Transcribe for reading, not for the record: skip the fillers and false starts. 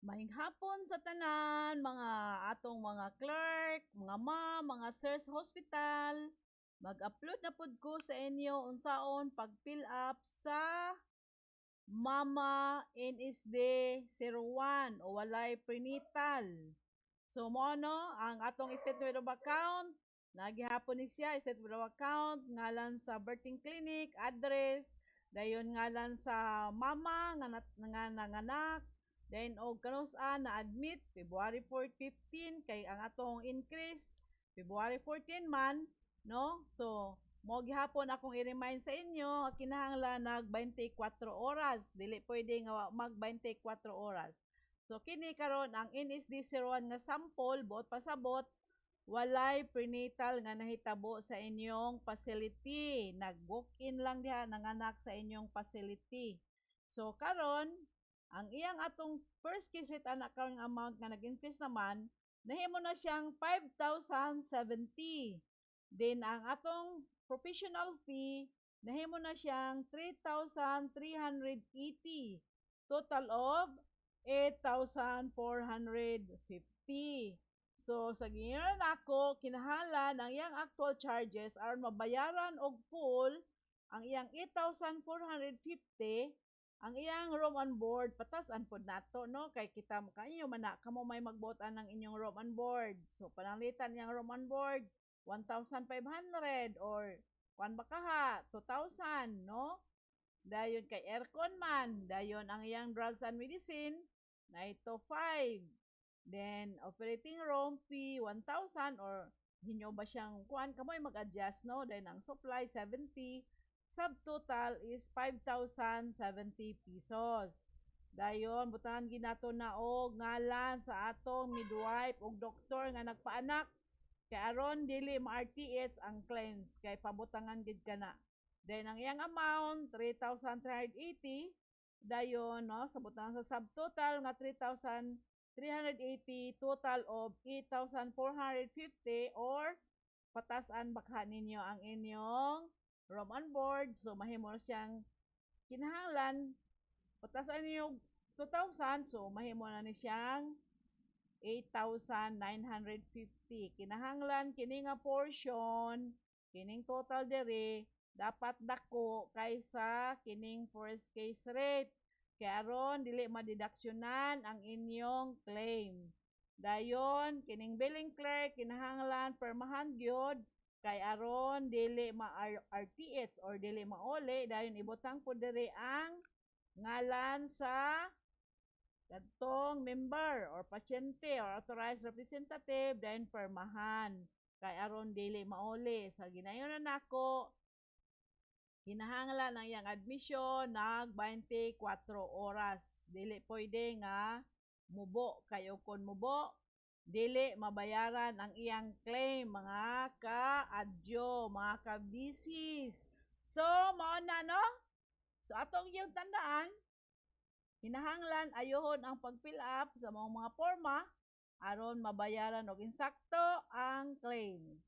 Maayong hapon sa tanan, mga atong mga clerk, mga ma'am, mga sir sa hospital. Mag-upload na pod ko sa inyo unsaon pag-fill up sa Mama NSD 01 o walay prenatal. So mo no, ang atong statement of account, nagihapon ni siya statement of account, ngalan sa birthing clinic, address, dayon ngalan sa mama nga nanganak, then og kanus-an na admit February 4, 15 kay ang atong increase February 14 man, no? So mo gihapon akong i-remind sa inyo kinahanglan nag 24 oras, dili pwede nga mag 24 oras. So kini karon ang NSD01 nga sample buot pasabot walay prenatal nga nahitabo sa inyong facility. Nag-walk-in lang diha nanganak sa inyong facility. So karon ang iyang atong first case rate anak karon amount nga nag-increase naman nahimo na siyang 5,070. Then ang atong professional fee nahimo na siyang 3,380. Total of 8,450. So, sa gingaran ako, kinahanglan ang iyang actual charges aron mabayaran og full ang iyang 8,450, ang iyang room and board patas-an pod nato no kay kita kayo man na kamo may magbuotan ng inyong room and board. So, pananglitan niyang room and board 1,500 or kuan ba kaha 2,000 no? Dayon kay aircon man, dayon ang iyang drugs and medicine na ito 5. Then operating room fee 1,000 or hinyo ba siyang kuan kamoy mag-adjust no. Then ang supply 70. Subtotal is 5,070 pesos. Dayon butangan ginato na og ngalan sa atong midwife ug doktor nga nagpaanak kay aron dili ma-RTH ang claims kay pabutangan gid kana. Then ang iyang amount 3,380 dayon no sa butang sa subtotal nga 3,380 total of 8,450 or patasan bakha ninyo ang inyong room and board. So mahimo siyang kinahanglan patasan ninyo 2,000 so mahimo na ni siyang 8,950. Kinahanglan kini nga portion kining total dere dapat dako kaysa kining first case rate. Kaya aron dili madidaksyonan ang inyong claim. Dayon kining billing clerk kinahanglan permahan gyud kay aron dili ma-RTH or dili mauli dayon ibutang po diri ang ngalan sa kadtong member or pasyente or authorized representative dayon permahan kay aron dili mauli. Sa ginayon na nako kinahanglan ang iyang admission nag 24 oras. Dili pwede nga mubo kayo kon mubo dili mabayaran ang iyang claim mga ka-adyo, mga ka-bisis. So mao na no. So atong yung tandaan kinahanglan ayohon ang pag-fill up sa mga forma aron mabayaran og insakto ang claims.